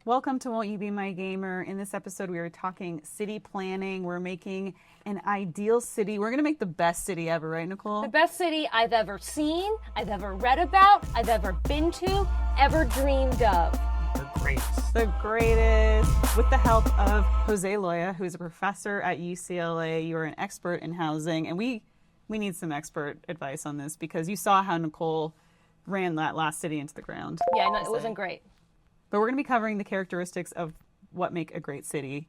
Welcome to Won't You Be My Gamer. In this episode, we are talking city planning. We're making an ideal city. We're going to make the best city ever, right, Nicole? The best city I've ever seen, I've ever read about, I've ever been to, ever dreamed of. The greatest. The greatest. With the help of Jose Loya, who is a professor at UCLA. You are an expert in housing, and we need some expert advice on this because you saw how Nicole ran that last city into the ground. Yeah, no, it wasn't great. But we're going to be covering the characteristics of what make a great city,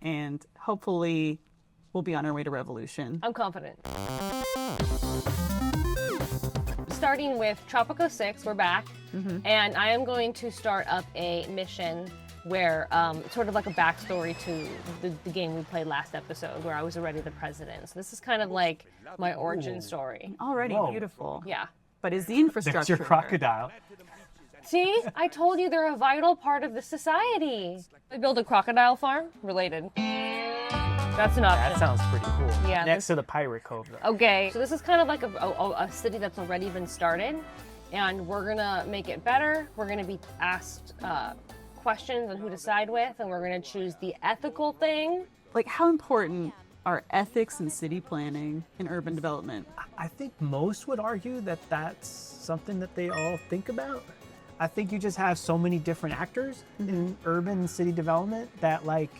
and hopefully we'll be on our way to revolution. I'm confident. Starting with Tropico 6, we're back, and I am going to start up a mission where it's sort of like a backstory to the game we played last episode where I was already the president. So this is kind of like my origin story. Already Whoa. beautiful. Yeah. But is the infrastructure There's your there? crocodile. See, I told you they're a vital part of the society. I build a crocodile farm? Related. That's an option. That sounds pretty cool. Yeah, Next to the pirate cove, though. Okay, so this is kind of like a city that's already been started, and we're gonna make it better. We're gonna be asked questions on who to side with, and we're gonna choose the ethical thing. Like, how important are ethics in city planning and urban development? I think most would argue that that's something that they all think about. I think you just have so many different actors in urban city development that, like,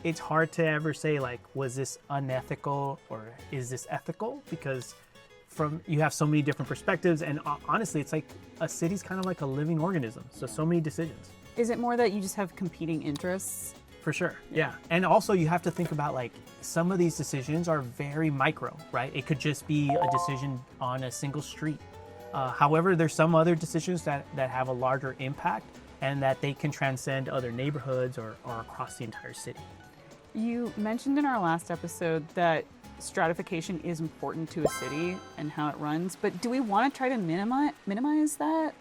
it's hard to ever say, like, was this unethical or is this ethical? Because you have so many different perspectives, and honestly, it's like a city's kind of like a living organism. So many decisions. Is it more that you just have competing interests? For sure, yeah. And also you have to think about, like, some of these decisions are very micro, right? It could just be a decision on a single street. However, there's some other decisions that have a larger impact and that they can transcend other neighborhoods or across the entire city. You mentioned in our last episode that stratification is important to a city and how it runs, but do we want to try to minimize that?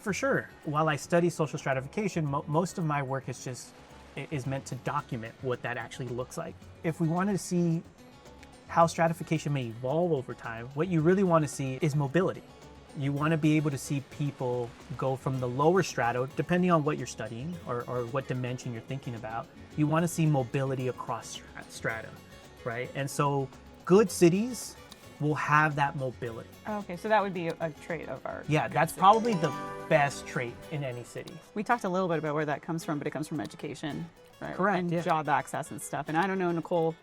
For sure. While I study social stratification, most of my work is meant to document what that actually looks like. If we wanted to see how stratification may evolve over time, what you really want to see is mobility. You want to be able to see people go from the lower strata, depending on what you're studying or what dimension you're thinking about. You want to see mobility across strata, right? And so good cities will have that mobility. Okay, so that would be a trait of our... Yeah, that's probably the best trait in any city. We talked a little bit about where that comes from, but it comes from education, right? Correct, And yeah. job access and stuff. And I don't know, Nicole,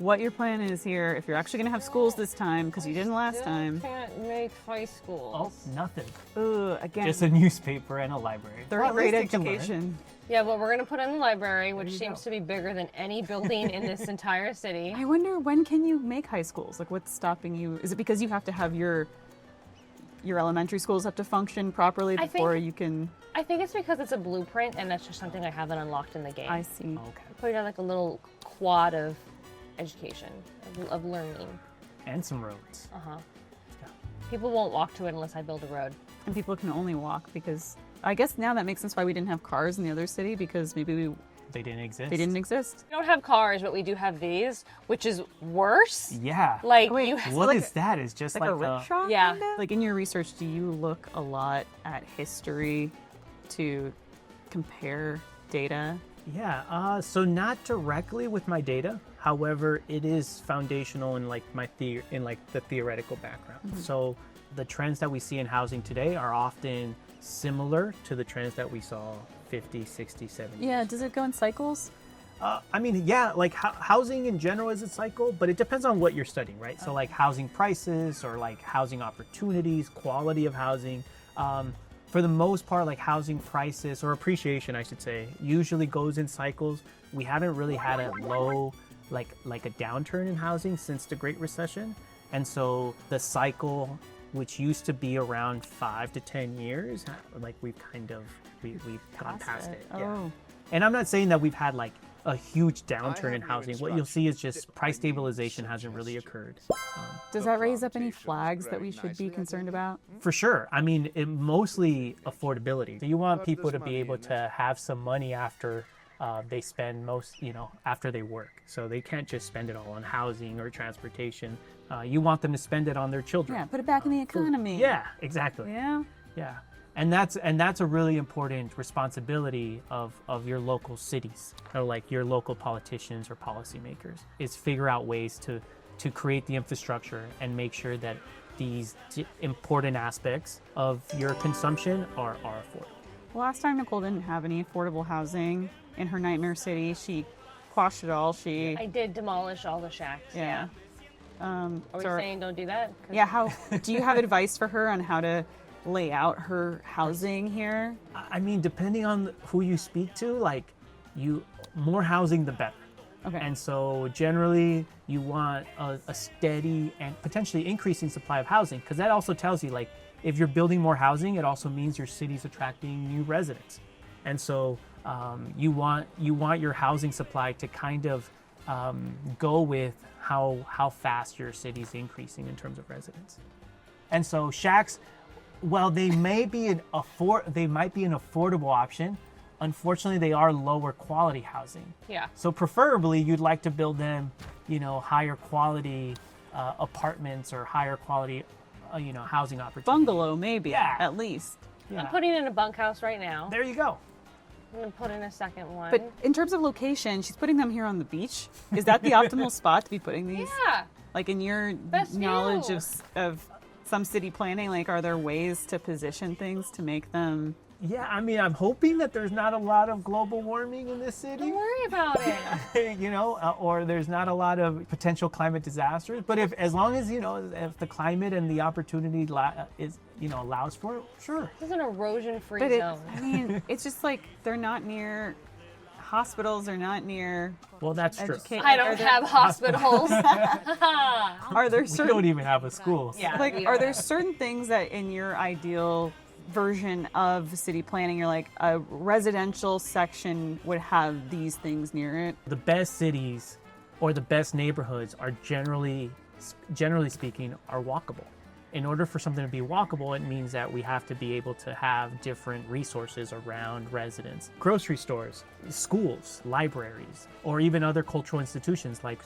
what your plan is here, if you're actually going to have schools this time, because you didn't last time. Can't make high Oh, schools. nothing. Ooh, again, Just a newspaper and a library. third Well, at grade least they can learn. education. Yeah, but we're gonna put in the library, which you seems go. to be bigger than any building in this entire city. I wonder, when can you make high schools? Like, what's stopping you? Is it because you have to have your elementary schools have to function properly I before think- you can... I think it's because it's a blueprint, and that's just something I haven't unlocked in the game. I see. Okay. Put it on like a little quad of education, of learning. And some roads. People won't walk to it unless I build a road. And people can only walk because... I guess now that makes sense why we didn't have cars in the other city, because maybe They didn't exist. they didn't exist. We don't have cars, but we do have these, which is worse. Yeah. Like, Wait, you What is that? It's just Like a rickshaw? Yeah. kinda? Like, in your research, do you look a lot at history to compare data? Yeah. So not directly with my data. However, it is foundational in, like, the theoretical background. So the trends that we see in housing today are often similar to the trends that we saw 50, 60, 70. Yeah, does it go in cycles? I mean, yeah, like housing in general is a cycle, but it depends on what you're studying, right? So like housing prices or like housing opportunities, quality of housing. For the most part, like housing prices or appreciation, I should say, usually goes in cycles. We haven't really had a low, like a downturn in housing since the Great Recession. And so the cycle, which used to be around 5 to 10 years, like we've gone past it. Yeah. Oh. And I'm not saying that we've had like a huge downturn in housing. What you'll see is just price stabilization hasn't really occurred. Does that raise up any flags that we should be concerned about? For sure. I mean, mostly affordability. So you want people to be able to have some money after they spend after they work. So they can't just spend it all on housing or transportation. You want them to spend it on their children. Yeah, put it back in the economy. Yeah, exactly. Yeah. Yeah. that's a really important responsibility of your local cities, or like your local politicians or policymakers, is figure out ways to create the infrastructure and make sure that these important aspects of your consumption are affordable. Last time Nicole didn't have any affordable housing in her nightmare city. She quashed it all. I did demolish all the shacks. Yeah. Are we so- saying don't do that? 'Cause Yeah, how do you have advice for her on how to lay out her housing here? I mean, depending on who you speak to, like more housing the better. Okay. And so generally you want a steady and potentially increasing supply of housing, because that also tells you, like, if you're building more housing, it also means your city's attracting new residents. And so you want your housing supply to kind of go with how fast your city's increasing in terms of residents. And so shacks, well, they might be an affordable option. Unfortunately, they are lower quality housing. Yeah. So preferably, you'd like to build them, higher quality apartments or higher quality, housing opportunities. Bungalow, maybe, Yeah. at least. Yeah. I'm putting in a bunkhouse right now. There you go. I'm gonna put in a second one. But in terms of location, she's putting them here on the beach. Is that the optimal spot to be putting these? yeah. Like, in your Best knowledge view. of some city planning, like, are there ways to position things to make them? Yeah, I mean, I'm hoping that there's not a lot of global warming in this city. Don't worry about it. Or there's not a lot of potential climate disasters. But as long as if the climate and the opportunity allows for it, sure. This is an erosion-free But zone. it's just like they're not near hospitals. They're not near. Well, that's true. I don't have hospitals. Are there We certain don't even have a school. Yeah. like are there certain things that in your ideal version of city planning, you're like, a residential section would have these things near it? The best cities or the best neighborhoods are generally speaking, are walkable. In order for something to be walkable, it means that we have to be able to have different resources around residents. Grocery stores, schools, libraries, or even other cultural institutions like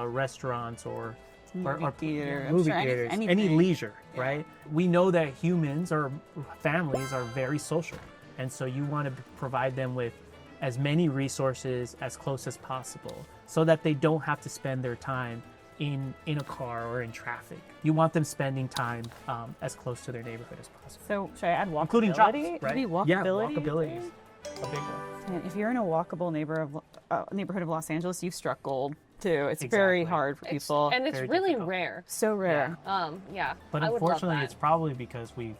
restaurants or Movie theater, I'm movie sure theaters, any anything. leisure, right? We know that humans or families are very social. And so you want to provide them with as many resources as close as possible so that they don't have to spend their time in a car or in traffic. You want them spending time as close to their neighborhood as possible. So should I add walkability? Including jobs, right? Maybe walkability. Yeah, walkability is a big one. And if you're in a walkable neighborhood of Los Angeles, you've struck gold too. It's very Exactly. hard for people. And it's Very really difficult. rare. So rare. Yeah. But I would love unfortunately, that. it's probably because we've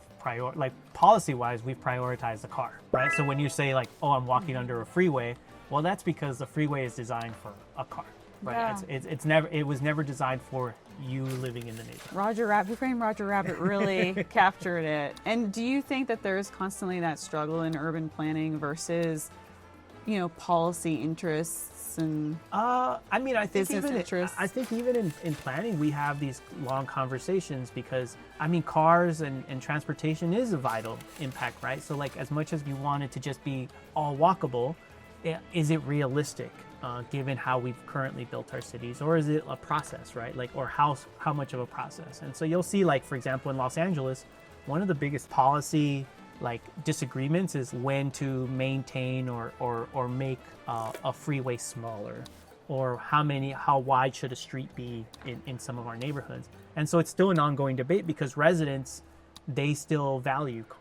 policy-wise, we've prioritized the car, right? So when you say like, oh, I'm walking under a freeway, well, that's because the freeway is designed for a car, right? Yeah. It was never designed for you living in the neighborhood. Roger Rabbit, Who Framed Roger Rabbit really captured it. And do you think that there's constantly that struggle in urban planning versus, policy interests and I mean, I think business even interests? I think even in planning, we have these long conversations because I mean, cars and transportation is a vital impact, right? So like, as much as we want it to just be all walkable, is it realistic given how we've currently built our cities, or is it a process, right? Like, or how much of a process? And so you'll see, like, for example, in Los Angeles, one of the biggest policy disagreements is when to maintain or make a freeway smaller, or how wide should a street be in some of our neighborhoods. And so it's still an ongoing debate because residents, they still value cars.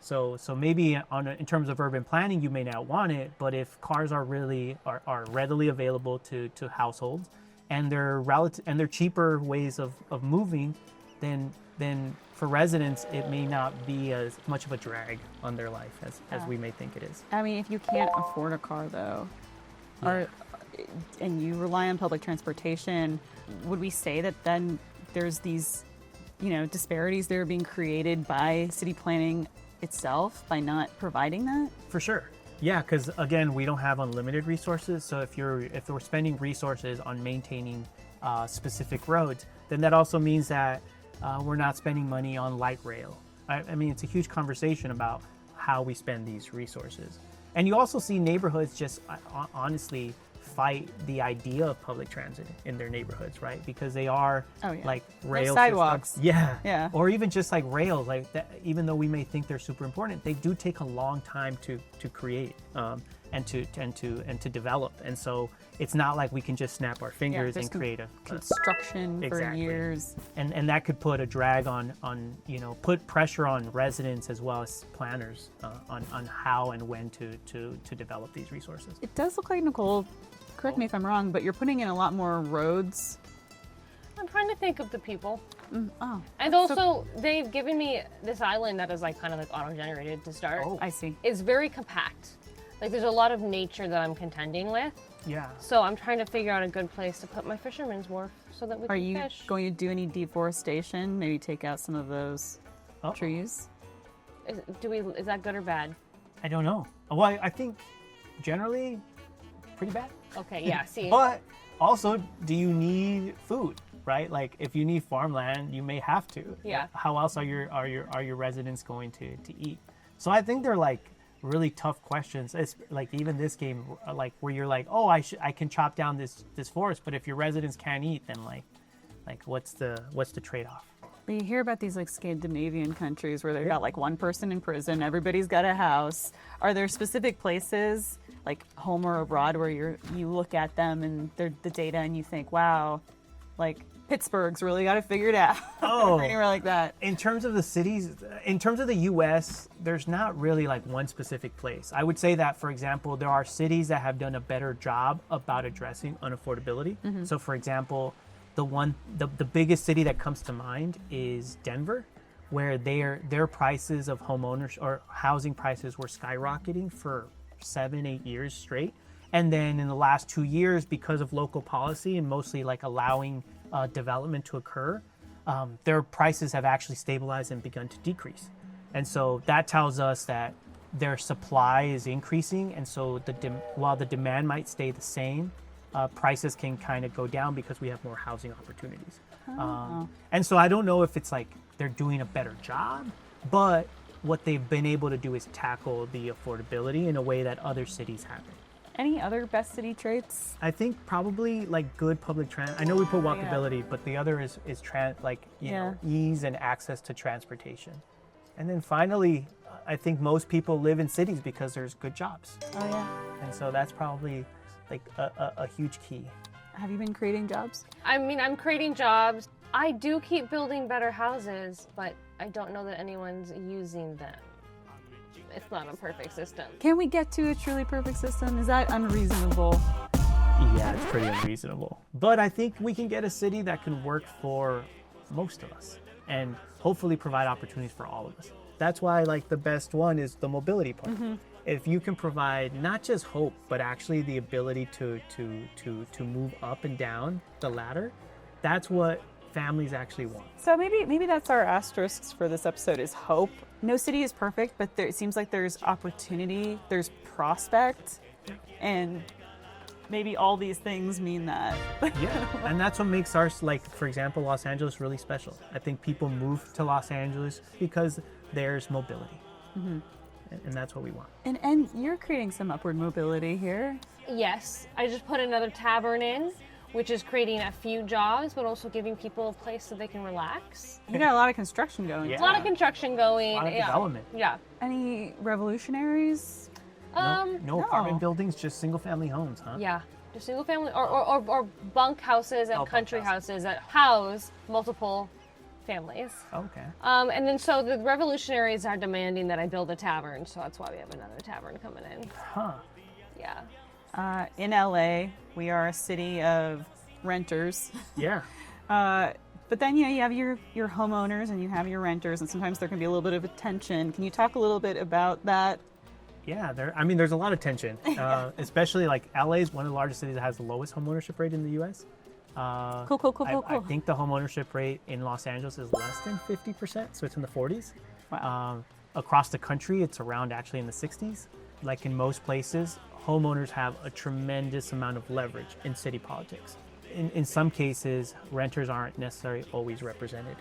So maybe in terms of urban planning, you may not want it, but if cars are readily available to households and they're cheaper ways of moving, then for residents, it may not be as much of a drag on their life as we may think it is. I mean, if you can't afford a car though, and you rely on public transportation, would we say that then there's these, disparities that are being created by city planning itself by not providing that? For sure. Yeah, because again, we don't have unlimited resources. So if we're spending resources on maintaining specific roads, then that also means that we're not spending money on light rail. I mean, it's a huge conversation about how we spend these resources. And you also see neighborhoods just honestly fight the idea of public transit in their neighborhoods, right? Because they are Oh, yeah. like Like rail sidewalks. systems. Yeah. Yeah. Or even just like rails, like that, even though we may think they're super important, they do take a long time to create and to develop. And so it's not like we can just snap our fingers there's and create a construction for Exactly. years. and that could put a drag on put pressure on residents as well as planners on how and when to develop these resources. It does look like, Nicole, correct me if I'm wrong, but you're putting in a lot more roads. I'm trying to think of the people. Oh, And also, they've given me this island that is like kind of like auto-generated to start. Oh. I see. It's very compact. Like there's a lot of nature that I'm contending with. Yeah. So I'm trying to figure out a good place to put my fisherman's wharf so that we Are can you fish. going to do any deforestation? Maybe take out some of those Oh. trees? Is that good or bad? I don't know. Well, I think generally pretty bad. Okay, yeah, see. But also, do you need food, right? Like if you need farmland, you may have to. Yeah. How else are your residents going to eat? So I think they're like really tough questions. It's like even this game, like where you're like, oh, I can chop down this forest, but if your residents can't eat, then like what's the trade-off? But you hear about these like Scandinavian countries where they've got like one person in prison, everybody's got a house. Are there specific places like home or abroad where you look at them and they're the data and you think, wow, like Pittsburgh's really got it figured out? Oh. Or anywhere like that. In terms of the cities, in terms of the U.S., there's not really like one specific place. I would say that, for example, there are cities that have done a better job about addressing unaffordability. So, for example, the biggest city that comes to mind is Denver, where their prices of homeowners or housing prices were skyrocketing for 7-8 years straight. And then in the last 2 years, because of local policy and mostly like allowing development to occur, their prices have actually stabilized and begun to decrease. And so that tells us that their supply is increasing. And so while the demand might stay the same, prices can kind of go down because we have more housing opportunities. And so I don't know if it's like they're doing a better job, but what they've been able to do is tackle the affordability in a way that other cities haven't. Any other best city traits? I think probably like good public transit. I know we put Yeah. walkability, but the other is ease and access to transportation. And then finally, I think most people live in cities because there's good jobs. Oh yeah. And so that's probably like a huge key. Have you been creating jobs? I mean, I'm creating jobs. I do keep building better houses, but I don't know that anyone's using them. It's not a perfect system. Can we get to a truly perfect system? Is that unreasonable? Yeah, it's pretty unreasonable. But I think we can get a city that can work for most of us and hopefully provide opportunities for all of us. That's why like the best one is the mobility part. If you can provide not just hope, but actually the ability to move up and down the ladder, that's what families actually want. So maybe that's our asterisks for this episode is hope. No city is perfect, but it seems like there's opportunity, there's prospect, and maybe all these things mean that. Yeah, and that's what makes ours, like for example, Los Angeles really special. I think people move to Los Angeles because there's mobility, and that's what we want. And you're creating some upward mobility here. Yes, I just put another tavern in, which is creating a few jobs, but also giving people a place so they can relax. You got a lot of construction going. Yeah. A lot of construction going. A lot of yeah. development. Yeah. Any revolutionaries? No No. apartment buildings, just single family homes, huh? Yeah. Just single family or bunk houses and bunk country houses. houses that house multiple families. Okay. And then so the revolutionaries are demanding that I build a tavern, so that's why we have another tavern coming in. Huh. Yeah. In LA, we are a city of renters. Yeah. But then you have your homeowners and you have your renters, and sometimes there can be a little bit of a tension. Can you talk a little bit about that? Yeah, there's a lot of tension, especially like LA is one of the largest cities that has the lowest homeownership rate in the U.S. Cool. I think the homeownership rate in Los Angeles is less than 50%, so it's in the 40s. Wow. Across the country, it's around actually in the 60s. Like in most places, homeowners have a tremendous amount of leverage in city politics. In some cases, renters aren't necessarily always represented.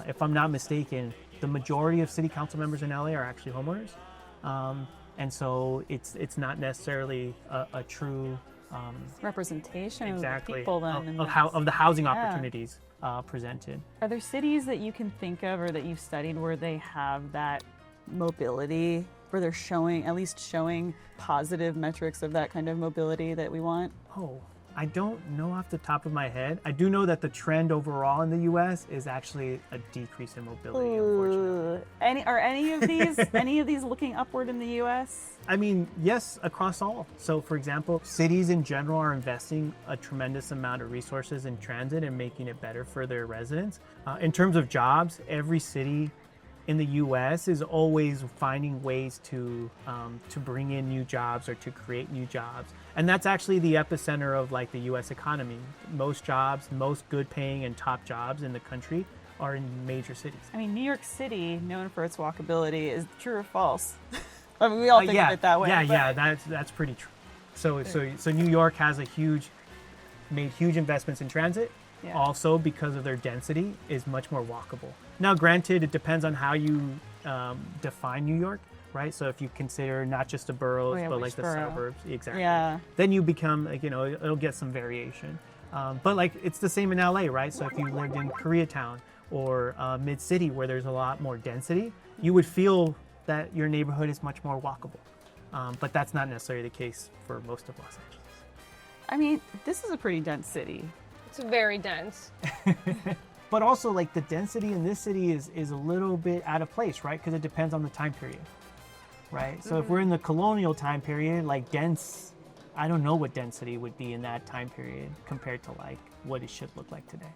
If I'm not mistaken, the majority of city council members in LA are actually homeowners. And so it's not necessarily a true representation exactly of people then. in of the housing Yeah. opportunities presented. Are there cities that you can think of or that you've studied where they have that mobility, where they're at least showing positive metrics of that kind of mobility that we want? Oh, I don't know off the top of my head. I do know that the trend overall in the U.S. is actually a decrease in mobility, unfortunately. Are any of these looking upward in the U.S.? I mean, yes, across all. So, for example, cities in general are investing a tremendous amount of resources in transit and making it better for their residents. In terms of jobs, every city in the U.S. is always finding ways to bring in new jobs or to create new jobs, and that's actually the epicenter of like the U.S. economy. Most jobs, most good-paying and top jobs in the country are in major cities. I mean, New York City, known for its walkability, is true or false? I mean, we all think of it that way. Yeah, but- that's pretty true. So New York has made huge investments in transit. Yeah. Also, because of their density, is much more walkable. Now, granted, it depends on how you define New York, right? So if you consider not just the boroughs, but which like the borough? suburbs, exactly. Yeah. Then you become like, it'll get some variation. But like it's the same in LA, right? So if you lived in Koreatown or Mid City, where there's a lot more density, you would feel that your neighborhood is much more walkable. But that's not necessarily the case for most of Los Angeles. I mean, this is a pretty dense city. It's very dense. But also, like the density in this city is a little bit out of place, right? Because it depends on the time period, right? So if we're in the colonial time period, like I don't know what density would be in that time period compared to like what it should look like today.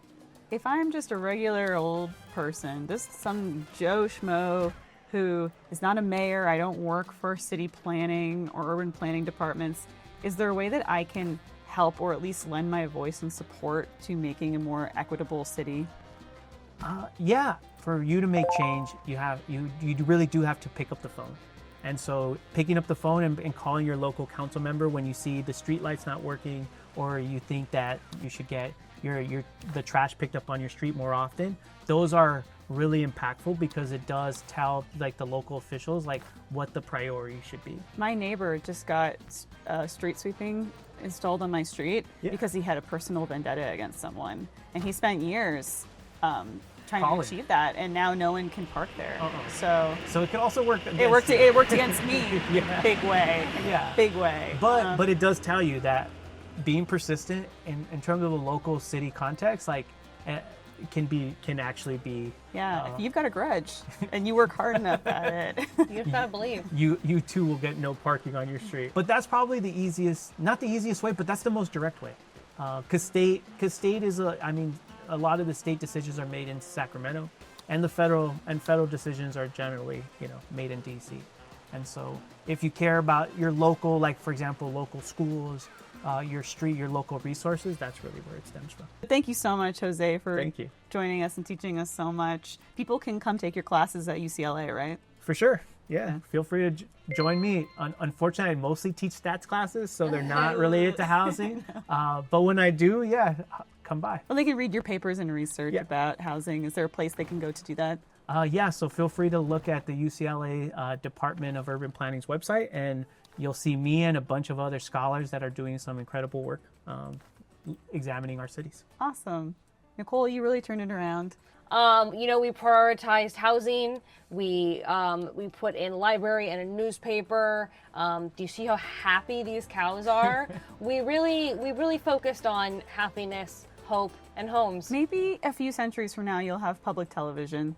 If I'm just a regular old person, some Joe Schmo who is not a mayor, I don't work for city planning or urban planning departments, is there a way that I can help or at least lend my voice and support to making a more equitable city? Yeah, for you to make change, you really do have to pick up the phone. And so picking up the phone and calling your local council member when you see the street lights not working, or you think that you should get the trash picked up on your street more often, those are really impactful because it does tell like the local officials like what the priority should be. My neighbor just got street sweeping installed on my street because he had a personal vendetta against someone, and he spent years trying to achieve that, and now no one can park there. So it could also work against It worked against me. Yeah. Big way. Yeah. Big way. But it does tell you that being persistent in terms of a local city context, like can actually be. Yeah, if you've got a grudge and you work hard enough at it. You just gotta believe. You too will get no parking on your street. But that's probably the easiest, not the easiest way, but that's the most direct way. Because state is a lot of the state decisions are made in Sacramento, and the federal decisions are generally made in DC. And so if you care about your local, like for example, local schools, your street, your local resources, that's really where it stems from. Thank you so much, Jose, for Thank you. joining us and teaching us so much. People can come take your classes at UCLA, right? For sure. Yeah. Feel free to join me. Unfortunately, I mostly teach stats classes, so they're not related to housing. But when I do, come by. Well, they can read your papers and research about housing. Is there a place they can go to do that? So feel free to look at the UCLA Department of Urban Planning's website, and you'll see me and a bunch of other scholars that are doing some incredible work examining our cities. Awesome. Nicole, you really turned it around. We prioritized housing. We put in library and a newspaper. Do you see how happy these cows are? we really focused on happiness, hope, and homes. Maybe a few centuries from now, you'll have public television.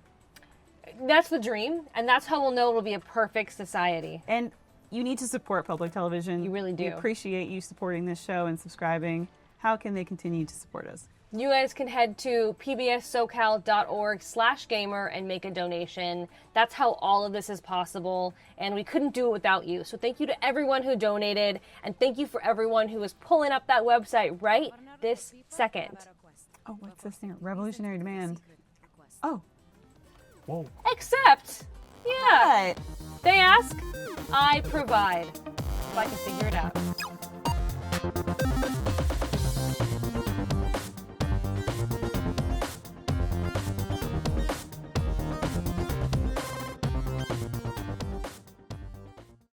That's the dream, and that's how we'll know it'll be a perfect society. And you need to support public television. You really do. We appreciate you supporting this show and subscribing. How can they continue to support us? You guys can head to pbssocal.org/gamer and make a donation. That's how all of this is possible, and we couldn't do it without you. So thank you to everyone who donated, and thank you for everyone who is pulling up that website right this second. Oh, what's this thing? Revolutionary Demand. Oh. Whoa. Except, What? they ask, I provide. If I can figure it out.